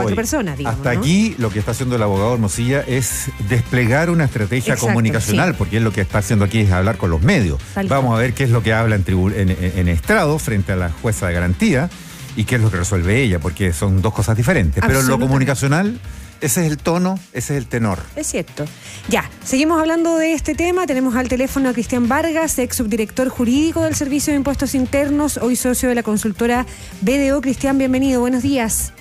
4 personas, digamos. Hasta aquí lo que está haciendo el abogado Hermosilla es desplegar una estrategia comunicacional, porque él lo que está haciendo aquí es hablar con los medios. Vamos a ver qué es lo que habla en estrado frente a la jueza de garantía y qué es lo que resuelve ella, porque son dos cosas diferentes. Pero en lo comunicacional, ese es el tono, ese es el tenor. Es cierto. Ya, seguimos hablando de este tema. Tenemos al teléfono a Cristian Vargas, ex subdirector jurídico del Servicio de Impuestos Internos, hoy socio de la consultora BDO. Cristian, bienvenido, buenos días.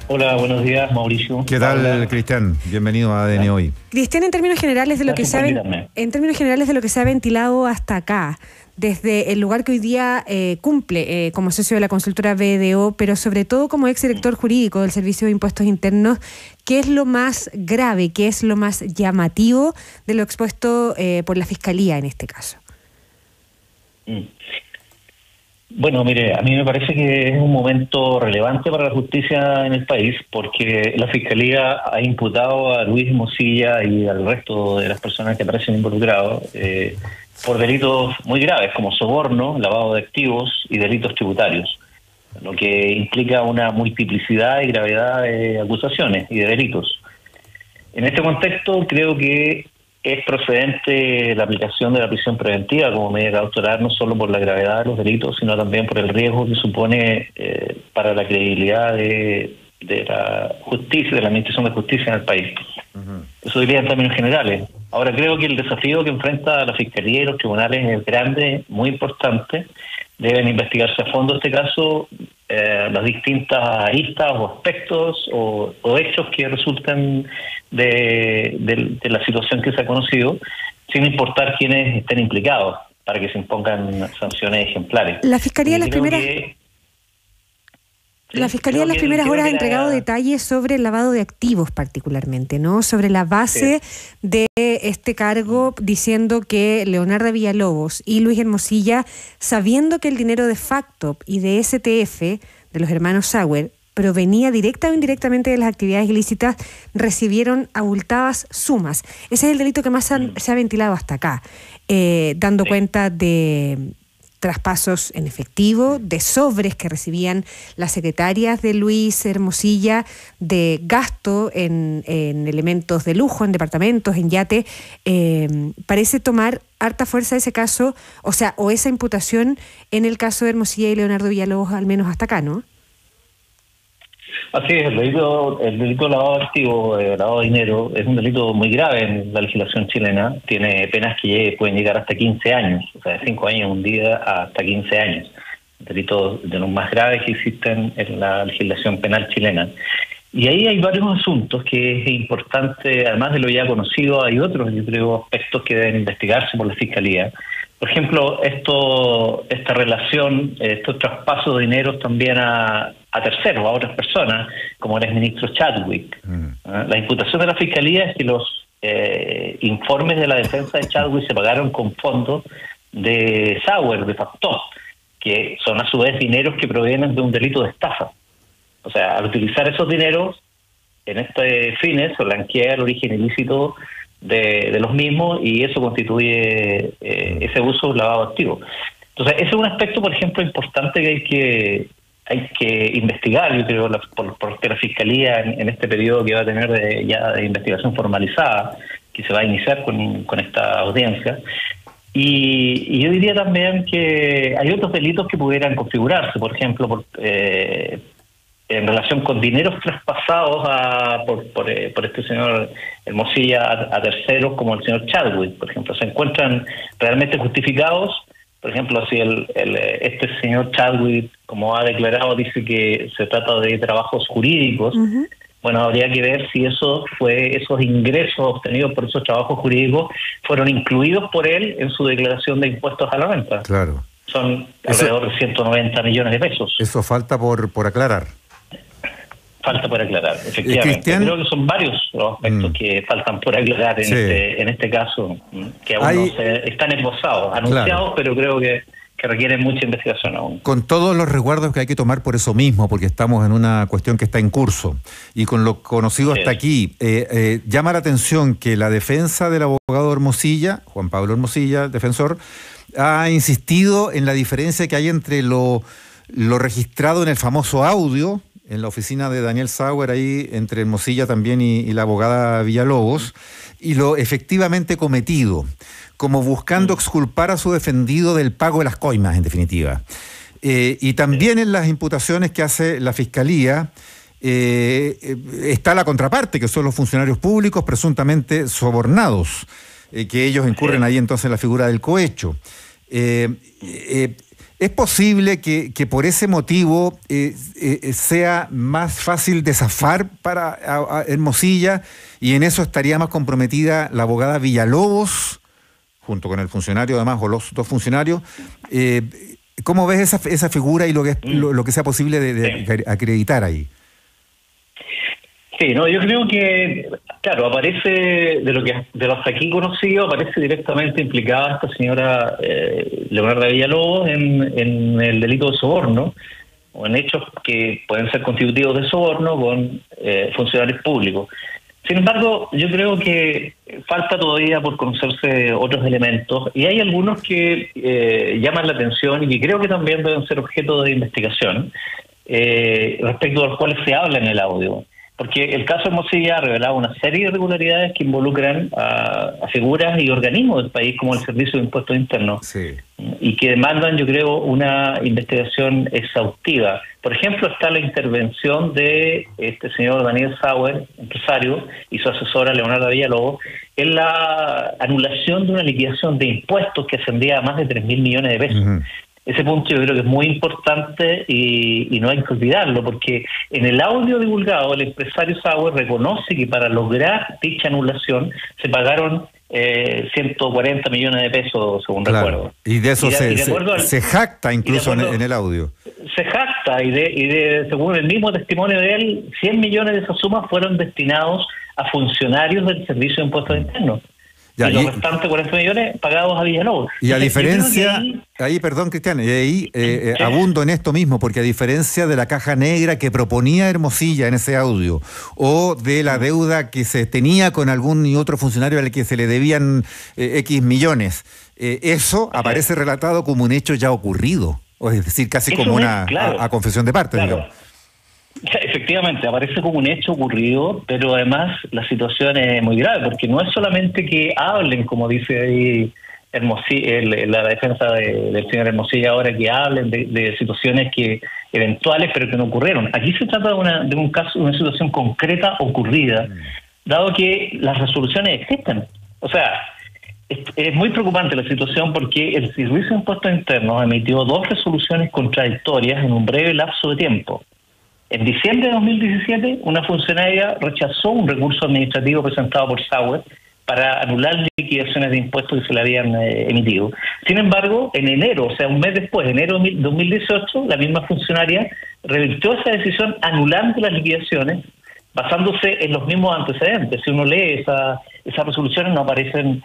Hola, buenos días, Mauricio. ¿Qué tal, Cristian? Bienvenido a ADN Hoy. Cristian, en términos generales de lo que se ha ventilado hasta acá, desde el lugar que hoy día cumple como socio de la consultora BDO, pero sobre todo como exdirector jurídico del Servicio de Impuestos Internos, ¿qué es lo más grave, qué es lo más llamativo de lo expuesto por la Fiscalía en este caso? Bueno, mire, a mí me parece que es un momento relevante para la justicia en el país, porque la Fiscalía ha imputado a Luis Hermosilla y al resto de las personas que aparecen involucrados por delitos muy graves como soborno, lavado de activos y delitos tributarios, lo que implica una multiplicidad y gravedad de acusaciones y de delitos. En este contexto creo que es procedente la aplicación de la prisión preventiva como medida cautelar, no solo por la gravedad de los delitos, sino también por el riesgo que supone para la credibilidad de la justicia, de la administración de justicia en el país. Eso diría en términos generales. Ahora, creo que el desafío que enfrenta la Fiscalía y los tribunales es grande, muy importante. Deben investigarse a fondo este caso, las distintas aristas o aspectos o hechos que resultan de la situación que se ha conocido, sin importar quiénes estén implicados, para que se impongan sanciones ejemplares. La Fiscalía en las primeras horas ha entregado detalles sobre el lavado de activos particularmente, ¿no? Sobre la base de este cargo, diciendo que Leonardo Villalobos y Luis Hermosilla, sabiendo que el dinero de Factop y de STF, de los hermanos Sauer, provenía directa o indirectamente de las actividades ilícitas, recibieron abultadas sumas. Ese es el delito que más se ha ventilado hasta acá, dando cuenta de traspasos en efectivo, de sobres que recibían las secretarias de Luis Hermosilla, de gasto en elementos de lujo, en departamentos, en yate. Parece tomar harta fuerza ese caso, o esa imputación en el caso de Hermosilla y Leonardo Villalobos, al menos hasta acá, ¿no? Así es, el delito de lavado de activos, lavado de dinero, es un delito muy grave en la legislación chilena. Tiene penas que pueden llegar hasta 15 años, o sea, de 5 años un día hasta 15 años. Delitos de los más graves que existen en la legislación penal chilena. Y ahí hay varios asuntos que es importante, además de lo ya conocido, hay otros, yo creo, aspectos que deben investigarse por la Fiscalía. Por ejemplo, esta relación, estos traspasos de dinero también a terceros, a otras personas, como el exministro Chadwick. La imputación de la Fiscalía es que los informes de la defensa de Chadwick se pagaron con fondos de Sauer, de Factop, que son a su vez dineros que provienen de un delito de estafa. O sea, al utilizar esos dineros en este fines, se blanquea el origen ilícito de los mismos y eso constituye ese uso de lavado activo. Entonces, ese es un aspecto, por ejemplo, importante que hay que investigar, yo creo, porque la Fiscalía en este periodo que va a tener de investigación formalizada, que se va a iniciar con esta audiencia. Y yo diría también que hay otros delitos que pudieran configurarse, por ejemplo, en relación con dineros traspasados por este señor Hermosilla a terceros, como el señor Chadwick, por ejemplo, se encuentran realmente justificados. Por ejemplo, si este señor Chadwick, como ha declarado, dice que se trata de trabajos jurídicos, bueno, habría que ver si esos ingresos obtenidos por esos trabajos jurídicos fueron incluidos por él en su declaración de impuestos a la renta. Claro. Son alrededor de 190 millones de pesos. Eso falta por aclarar. Falta por aclarar, efectivamente. Creo que son varios los aspectos que faltan por aclarar en este caso, que aún no están esbozados, anunciados, pero creo que requieren mucha investigación aún. Con todos los resguardos que hay que tomar por eso mismo, porque estamos en una cuestión que está en curso, y con lo conocido hasta aquí, llama la atención que la defensa del abogado Hermosilla, Juan Pablo Hermosilla, defensor, ha insistido en la diferencia que hay entre lo registrado en el famoso audio en la oficina de Daniel Sauer, ahí entre Hermosilla también y la abogada Villalobos, y lo efectivamente cometido, como buscando exculpar a su defendido del pago de las coimas, en definitiva. Y también en las imputaciones que hace la Fiscalía está la contraparte, que son los funcionarios públicos presuntamente sobornados, que ellos incurren ahí entonces en la figura del cohecho. ¿Es posible que por ese motivo sea más fácil de zafar para a Hermosilla y en eso estaría más comprometida la abogada Villalobos, junto con el funcionario además, o los dos funcionarios? ¿Cómo ves esa figura y lo que sea posible de acreditar ahí? Sí, no, yo creo que, claro, aparece de lo hasta aquí conocido, aparece directamente implicada esta señora Leonarda Villalobos en el delito de soborno, o en hechos que pueden ser constitutivos de soborno con funcionarios públicos. Sin embargo, yo creo que falta todavía por conocerse otros elementos, y hay algunos que llaman la atención y que creo que también deben ser objeto de investigación, respecto a los cuales se habla en el audio. Porque el caso Hermosilla ha revelado una serie de irregularidades que involucran a figuras y organismos del país, como el Servicio de Impuestos Internos, sí, y que demandan, yo creo, una investigación exhaustiva. Por ejemplo, está la intervención de este señor Daniel Sauer, empresario, y su asesora Leonarda Villalobos, en la anulación de una liquidación de impuestos que ascendía a más de 3.000 millones de pesos. Uh-huh. Ese punto yo creo que es muy importante y no hay que olvidarlo, porque en el audio divulgado el empresario Sauer reconoce que para lograr dicha anulación se pagaron 140 millones de pesos, según recuerdo. Y de eso se jacta incluso en el audio. Se jacta y según el mismo testimonio de él, 100 millones de esas sumas fueron destinados a funcionarios del Servicio de Impuestos Internos. Ya, y los restantes 40 millones pagados a Villalobos. Y a diferencia, ahí perdón Cristian, y ahí abundo en esto mismo, porque a diferencia de la caja negra que proponía Hermosilla en ese audio, o de la deuda que se tenía con algún y otro funcionario al que se le debían X millones, eso aparece relatado como un hecho ya ocurrido, o es decir, casi eso como una a confesión de parte, digamos. Efectivamente, aparece como un hecho ocurrido, pero además la situación es muy grave, porque no es solamente que hablen, como dice ahí la defensa del señor Hermosilla ahora, que hablen de situaciones que eventuales, pero que no ocurrieron. Aquí se trata de un caso, una situación concreta ocurrida, dado que las resoluciones existen. O sea, es muy preocupante la situación porque el Servicio de Impuestos Internos emitió 2 resoluciones contradictorias en un breve lapso de tiempo. En diciembre de 2017, una funcionaria rechazó un recurso administrativo presentado por Sauer para anular liquidaciones de impuestos que se le habían emitido. Sin embargo, en enero, o sea, un mes después, enero de 2018, la misma funcionaria revirtió esa decisión anulando las liquidaciones, basándose en los mismos antecedentes. Si uno lee esas resoluciones, no aparecen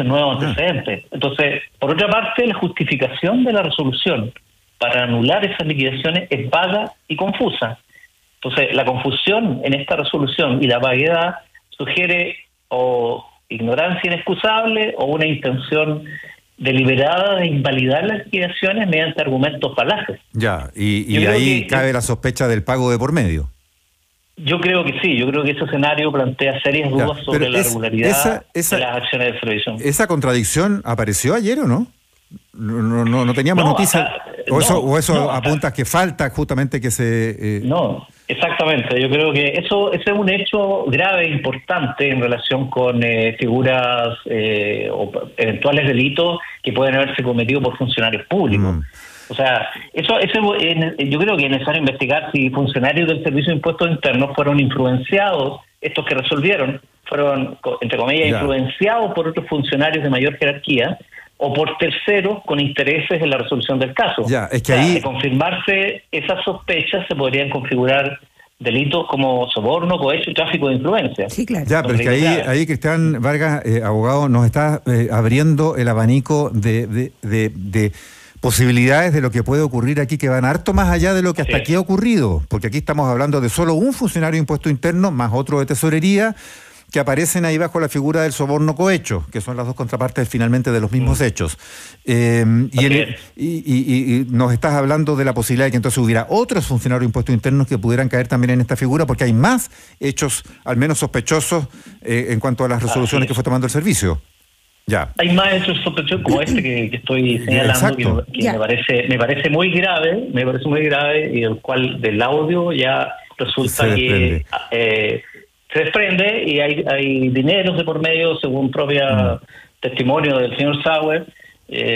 nuevos antecedentes. Entonces, por otra parte, la justificación de la resolución para anular esas liquidaciones es vaga y confusa. Entonces, la confusión en esta resolución y la vaguedad sugiere o ignorancia inexcusable o una intención deliberada de invalidar las liquidaciones mediante argumentos falaces. Ya, y ahí cabe la sospecha del pago de por medio. Yo creo que sí, yo creo que ese escenario plantea serias dudas sobre la regularidad de las acciones de Servicio. ¿Esa contradicción apareció ayer o no? No teníamos noticias. ¿O eso apunta que falta justamente que se...? No, exactamente. Yo creo que ese es un hecho grave e importante en relación con figuras o eventuales delitos que pueden haberse cometido por funcionarios públicos. O sea, yo creo que es necesario investigar si funcionarios del Servicio de Impuestos Internos fueron influenciados, estos que resolvieron, fueron, entre comillas, influenciados por otros funcionarios de mayor jerarquía, o por terceros con intereses en la resolución del caso. Es que ahí... De confirmarse esas sospechas, se podrían configurar delitos como soborno, cohecho y tráfico de influencia. Sí, claro. Pero es que ahí Cristian Vargas, abogado, nos está abriendo el abanico de posibilidades de lo que puede ocurrir aquí, que van harto más allá de lo que hasta aquí ha ocurrido, porque aquí estamos hablando de solo un funcionario de impuesto interno, más otro de tesorería, que aparecen ahí bajo la figura del soborno cohecho, que son las dos contrapartes finalmente de los mismos hechos. Y nos estás hablando de la posibilidad de que entonces hubiera otros funcionarios de impuestos internos que pudieran caer también en esta figura, porque hay más hechos, al menos sospechosos, en cuanto a las resoluciones que fue tomando el servicio. Ya. Hay más hechos sospechosos como este que estoy señalando, que me parece muy grave, y el cual del audio ya resulta que se desprende y hay dineros de por medio, según propia testimonio del señor Sauer,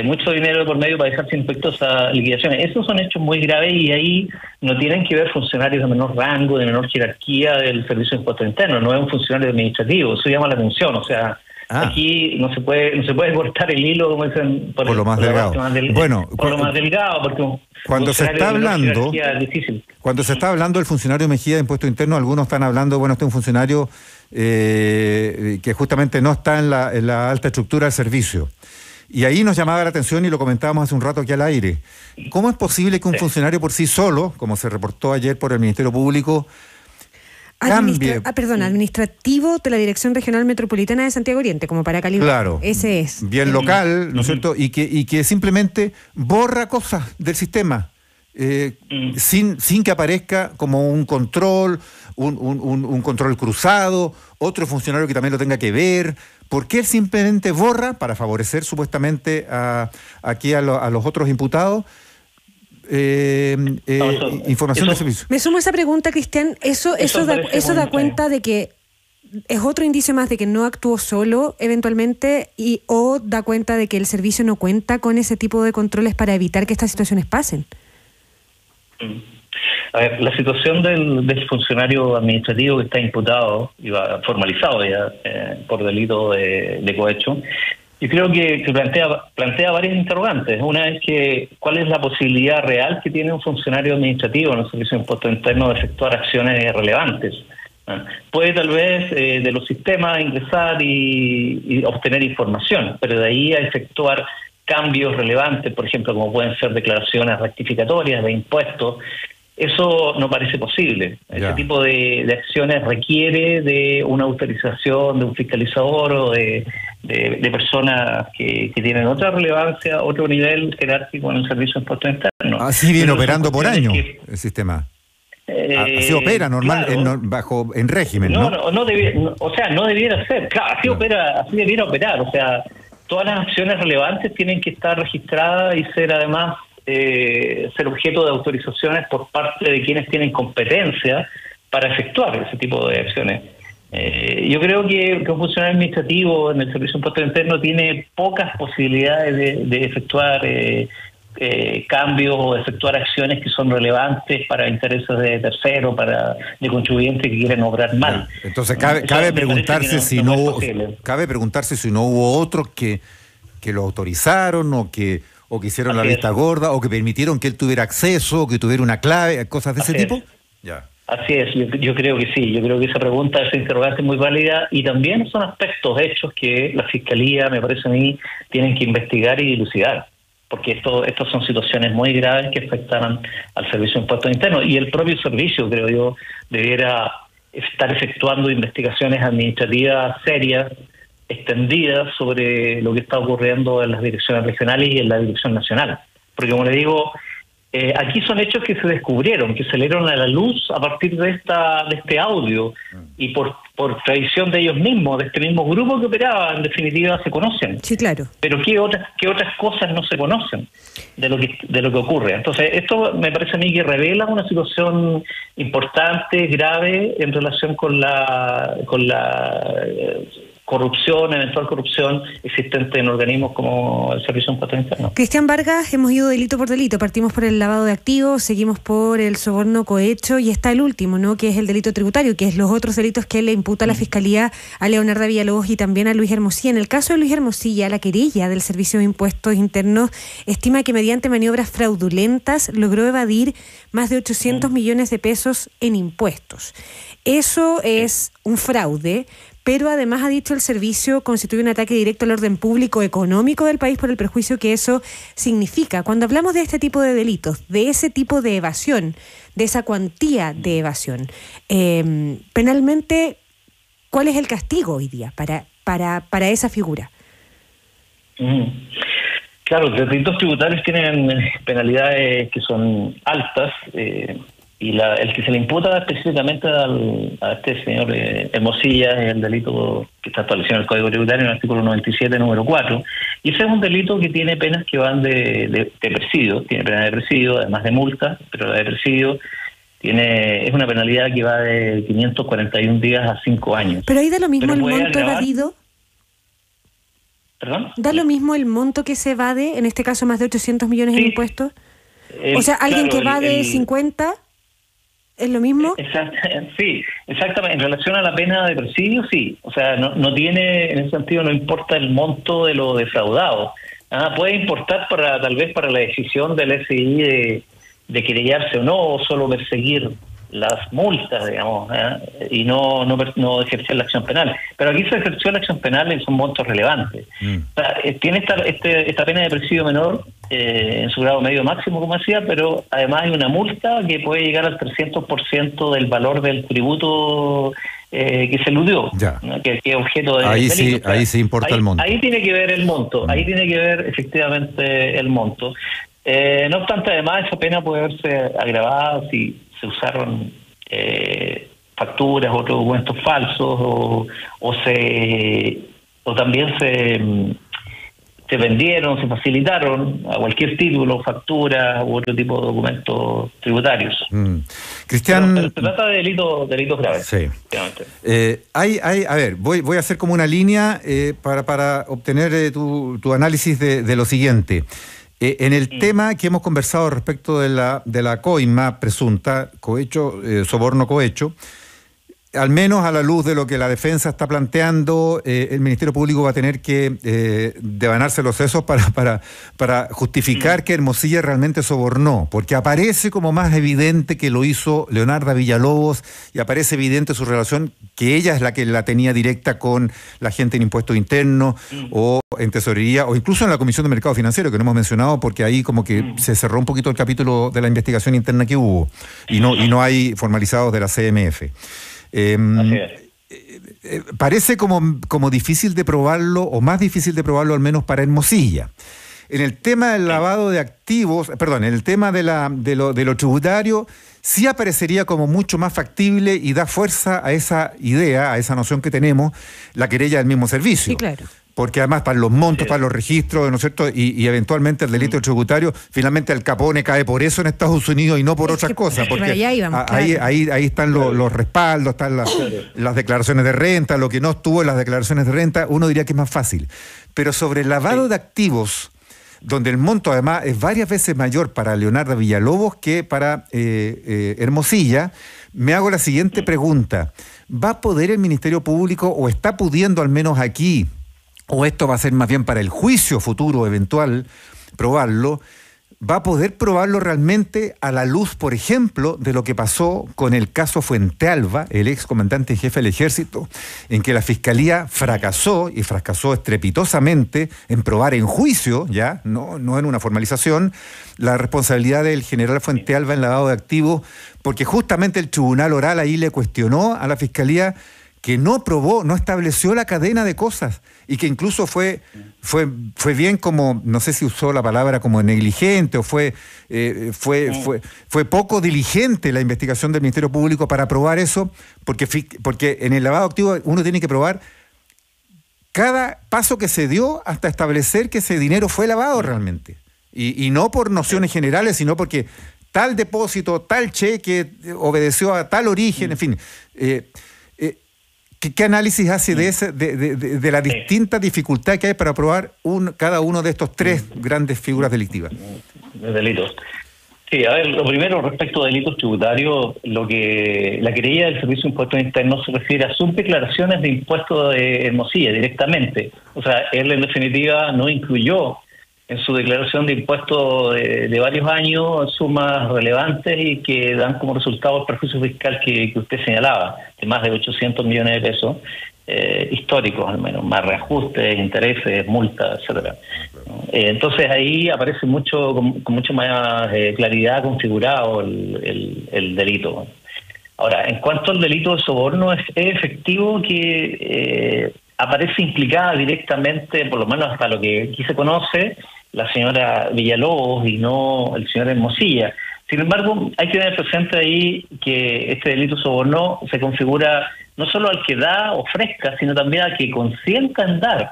mucho dinero de por medio para dejar sin efecto esas liquidaciones. Esos son hechos muy graves y ahí no tienen que ver funcionarios de menor rango, de menor jerarquía del Servicio de Impuestos Internos, no es un funcionario administrativo, eso llama la atención, o sea... Aquí no se puede cortar el hilo, como dicen, por lo más delgado. Por lo más delgado, porque cuando se está hablando del funcionario Mejía de Impuestos Internos, algunos están hablando, este es un funcionario que justamente no está en la alta estructura del servicio. Y ahí nos llamaba la atención y lo comentábamos hace un rato aquí al aire. ¿Cómo es posible que un funcionario por sí solo, como se reportó ayer por el Ministerio Público, administrativo de la Dirección Regional Metropolitana de Santiago Oriente, como para calibrar? Claro. Ese es. Bien local, ¿no es cierto? Y que simplemente borra cosas del sistema, sin que aparezca como un control, un control cruzado, otro funcionario que también lo tenga que ver. ¿Por qué él simplemente borra, para favorecer supuestamente aquí a los otros imputados, información del servicio? Me sumo a esa pregunta, Cristian. Eso da cuenta de que es otro indicio más de que no actuó solo eventualmente, o da cuenta de que el servicio no cuenta con ese tipo de controles para evitar que estas situaciones pasen. A ver, la situación del funcionario administrativo que está imputado y va formalizado ya por delito de cohecho, yo creo que plantea varias interrogantes. Una es que ¿cuál es la posibilidad real que tiene un funcionario administrativo en el Servicio de Impuestos Internos de efectuar acciones relevantes? Puede tal vez de los sistemas ingresar y obtener información, pero de ahí a efectuar cambios relevantes, por ejemplo, como pueden ser declaraciones rectificatorias de impuestos, eso no parece posible. Ese tipo de acciones requiere de una autorización de un fiscalizador o de personas que tienen otra relevancia, otro nivel jerárquico en el Servicio de Impuestos Internos. Así viene operando por año el sistema. Así opera normal, claro. en régimen, ¿no? No debiera ser. Claro, así debiera operar. O sea, todas las acciones relevantes tienen que estar registradas y ser además ser objeto de autorizaciones por parte de quienes tienen competencia para efectuar ese tipo de acciones. Yo creo que un funcionario administrativo en el Servicio de Impuestos Internos tiene pocas posibilidades de efectuar cambios o efectuar acciones que son relevantes para intereses de terceros, de contribuyentes que quieren obrar mal. Entonces cabe preguntarse si no hubo otros que lo autorizaron o que hicieron la vista gorda o que permitieron que él tuviera acceso o que tuviera una clave, cosas de ese tipo. Ya. Así es, yo creo que sí, yo creo que esa pregunta, esa interrogante es muy válida y también son aspectos, hechos que la Fiscalía, me parece a mí, tienen que investigar y dilucidar, porque estas son situaciones muy graves que afectan al Servicio de Impuestos Internos y el propio servicio, creo yo, debiera estar efectuando investigaciones administrativas serias, extendidas sobre lo que está ocurriendo en las direcciones regionales y en la dirección nacional, porque como le digo, aquí son hechos que se descubrieron, que salieron a la luz a partir de este audio y por tradición de ellos mismos, de este mismo grupo que operaba, en definitiva se conocen. Sí, claro. Pero ¿qué otras cosas no se conocen de lo que ocurre? Entonces, esto me parece a mí que revela una situación importante, grave, en relación con la eventual corrupción existente en organismos como el Servicio de Impuestos Internos. Cristian Vargas, hemos ido delito por delito. Partimos por el lavado de activos, seguimos por el soborno cohecho y está el último, ¿no?, que es el delito tributario, que es los otros delitos que le imputa la Fiscalía a Leonardo Villalobos y también a Luis Hermosilla. En el caso de Luis Hermosilla, la querella del Servicio de Impuestos Internos estima que mediante maniobras fraudulentas logró evadir más de 800 millones de pesos en impuestos. Eso es un fraude, pero además, ha dicho el servicio, constituye un ataque directo al orden público económico del país por el perjuicio que eso significa. Cuando hablamos de este tipo de delitos, de ese tipo de evasión, de esa cuantía de evasión, penalmente, ¿cuál es el castigo hoy día para esa figura? Claro, los delitos tributarios tienen penalidades que son altas, y el que se le imputa específicamente a este señor Hermosilla es el delito que está establecido en el Código Tributario en el artículo 97, número 4, y ese es un delito que tiene penas que van de presidio, tiene pena de presidio, además de multa, pero la de presidio es una penalidad que va de 541 días a 5 años. Pero ahí da lo mismo el monto evadido. ¿Perdón? ¿Da lo mismo el monto que se evade, en este caso más de 800 millones en impuestos? O sea, alguien que evade 50, ¿es lo mismo? Sí, exactamente. En relación a la pena de presidio, sí. O sea, no tiene, en ese sentido, no importa el monto de lo defraudado. Puede importar tal vez para la decisión del SI de querellarse o no, o solo perseguir las multas, digamos, y no ejercer la acción penal. Pero aquí se ejerció la acción penal y son montos relevantes. O sea, tiene esta pena de presidio menor en su grado medio máximo, como decía, pero además hay una multa que puede llegar al 300% del valor del tributo que se eludió, ¿no? que es objeto de ahí delito. Sí, ahí sí importa el monto. Ahí tiene que ver el monto, ahí tiene que ver efectivamente el monto. No obstante, además, esa pena puede verse agravada si se usaron facturas o otros documentos falsos o también se vendieron, se facilitaron a cualquier título, facturas u otro tipo de documentos tributarios. Cristian, pero se trata de delitos graves. Sí. A ver, voy a hacer como una línea para obtener tu análisis de lo siguiente. En el tema que hemos conversado respecto de la coima presunta, soborno cohecho, al menos a la luz de lo que la defensa está planteando, el Ministerio Público va a tener que devanarse los sesos para justificar que Hermosilla realmente sobornó, porque aparece como más evidente que lo hizo Leonarda Villalobos y aparece evidente su relación, que ella es la que la tenía directa con la gente en impuestos internos o en tesorería o incluso en la Comisión de Mercado Financiero, que no hemos mencionado porque ahí como que se cerró un poquito el capítulo de la investigación interna que hubo y no hay formalizados de la CMF. Parece como difícil de probarlo, o más difícil de probarlo al menos para Hermosilla. En el tema del lavado de activos, en el tema de lo tributario, sí aparecería como mucho más factible y da fuerza a esa idea, a esa noción que tenemos, la querella del mismo servicio. Sí, claro. Porque además para los montos, para los registros, ¿no es cierto? Y eventualmente el delito tributario, finalmente Al Capone cae por eso en Estados Unidos y no por otras cosas. Porque ahí están los respaldos, están las declaraciones de renta, lo que no estuvo en las declaraciones de renta, uno diría que es más fácil. Pero sobre el lavado de activos, donde el monto además es varias veces mayor para Leonarda Villalobos que para Hermosilla, me hago la siguiente pregunta. ¿Va a poder el Ministerio Público, o está pudiendo al menos aquí, o esto va a ser más bien para el juicio futuro eventual, probarlo, va a poder probarlo realmente a la luz, por ejemplo, de lo que pasó con el caso Fuentealba, el ex comandante en jefe del Ejército, en que la Fiscalía fracasó estrepitosamente en probar en juicio, ya no en una formalización, la responsabilidad del general Fuentealba en lavado de activos, porque justamente el tribunal oral ahí le cuestionó a la Fiscalía que no probó, no estableció la cadena de cosas y que incluso fue bien como, no sé si usó la palabra como negligente o fue poco diligente la investigación del Ministerio Público para probar eso, porque en el lavado de activos uno tiene que probar cada paso que se dio hasta establecer que ese dinero fue lavado realmente. Y no por nociones generales, sino porque tal depósito, tal cheque obedeció a tal origen, en fin. ¿Qué análisis hace de la distinta dificultad que hay para probar cada uno de estos tres grandes figuras delictivas? Delitos. Sí, a ver, lo primero respecto a delitos tributarios, la querella del Servicio de Impuestos Internos se refiere a sus declaraciones de impuestos de Hermosilla directamente. O sea, él en definitiva no incluyó en su declaración de impuestos de varios años sumas relevantes y que dan como resultado el perjuicio fiscal que usted señalaba, de más de 800 millones de pesos, históricos al menos, más reajustes, intereses, multas, etcétera. Entonces ahí aparece con mucho más claridad configurado el delito. Ahora, en cuanto al delito de soborno, es efectivo que aparece implicada directamente, por lo menos hasta lo que aquí se conoce, la señora Villalobos y no el señor Hermosilla. Sin embargo, hay que tener presente ahí que este delito de soborno se configura no solo al que da, ofrezca, sino también al que consienta en dar.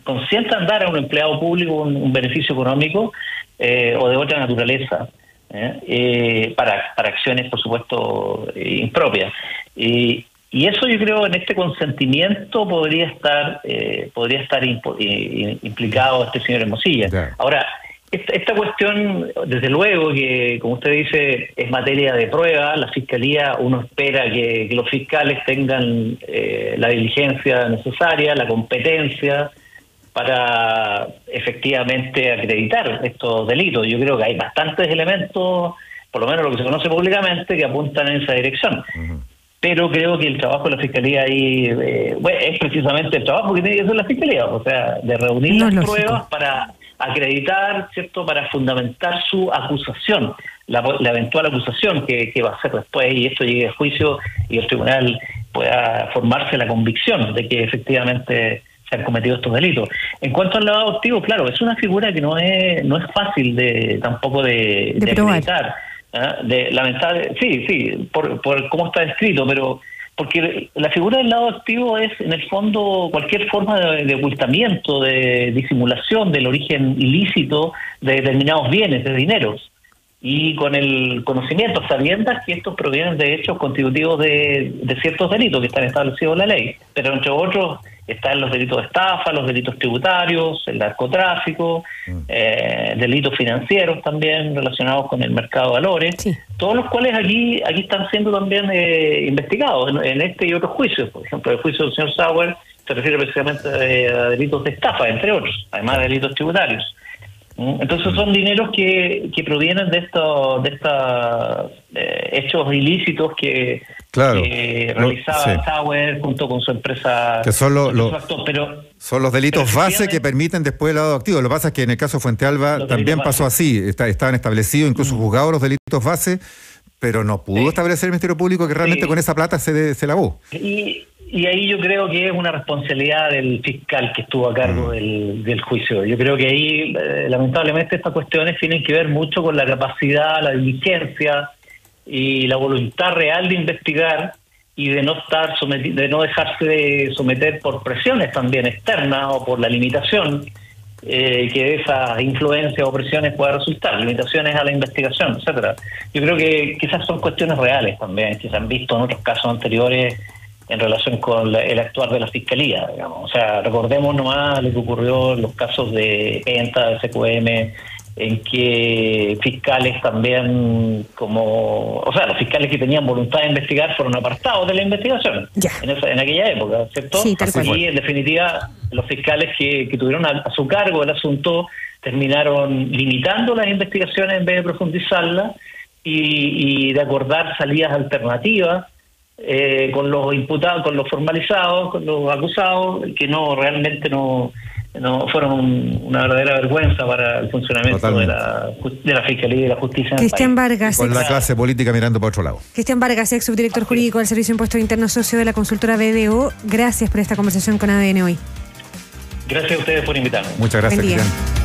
Consienta en dar a un empleado público un beneficio económico o de otra naturaleza, para acciones, por supuesto, impropias. Y eso, yo creo, en este consentimiento podría estar implicado este señor Hermosilla. Yeah. Ahora, esta cuestión, desde luego que, como usted dice, es materia de prueba. La Fiscalía, uno espera que los fiscales tengan la diligencia necesaria, la competencia para efectivamente acreditar estos delitos. Yo creo que hay bastantes elementos, por lo menos lo que se conoce públicamente, que apuntan en esa dirección. Pero creo que el trabajo de la Fiscalía ahí es precisamente el trabajo que tiene que hacer la Fiscalía, o sea, de reunir las pruebas para acreditar, ¿cierto?, para fundamentar su acusación, la eventual acusación que va a hacer después, y esto llegue a juicio y el tribunal pueda formarse la convicción de que efectivamente se han cometido estos delitos. En cuanto al lavado de activos, claro, es una figura que no es fácil tampoco de acreditar. Lamentable, sí, por cómo está descrito, pero porque la figura del lavado de activos es, en el fondo, cualquier forma de ocultamiento, de disimulación del origen ilícito de determinados bienes, de dineros, y con el conocimiento, sabiendas que estos provienen de hechos constitutivos de ciertos delitos que están establecidos en la ley, pero entre otros están los delitos de estafa, los delitos tributarios, el narcotráfico, delitos financieros también relacionados con el mercado de valores, todos los cuales aquí están siendo también investigados en este y otros juicios. Por ejemplo, el juicio del señor Sauer se refiere precisamente a delitos de estafa, entre otros, además de delitos tributarios. Entonces son dineros que provienen de estos hechos ilícitos que realizaba Sauer junto con su empresa. Que son los delitos base que permiten después el lavado de activos. Lo que pasa es que en el caso de Fuente Alba también pasó así. Estaban establecidos, incluso juzgados los delitos base, pero no pudo establecer el Ministerio Público que realmente con esa plata se lavó. Y ahí yo creo que es una responsabilidad del fiscal que estuvo a cargo del juicio. Yo creo que ahí, lamentablemente, estas cuestiones tienen que ver mucho con la capacidad, la diligencia y la voluntad real de investigar y de no dejarse someter por presiones también externas o por la limitación que de esas influencias o presiones pueda resultar, limitaciones a la investigación, etcétera. Yo creo que esas son cuestiones reales también, que se han visto en otros casos anteriores en relación con el actuar de la Fiscalía, digamos. O sea, recordemos nomás lo que ocurrió en los casos de ENTA, de SQM, en que fiscales también los fiscales que tenían voluntad de investigar fueron apartados de la investigación en aquella época, ¿cierto? Sí, tal cual. Y en definitiva, los fiscales que tuvieron a su cargo el asunto terminaron limitando las investigaciones en vez de profundizarlas y de acordar salidas alternativas con los imputados, con los formalizados, con los acusados, que realmente no fueron una verdadera vergüenza para el funcionamiento de la Fiscalía y de la Justicia. Cristian Vargas, con la clase política mirando para otro lado. Cristian Vargas, ex subdirector jurídico del Servicio de Impuestos Internos, socio de la consultora BDO. Gracias por esta conversación con ADN hoy. Gracias a ustedes por invitarme. Muchas gracias, Cristian.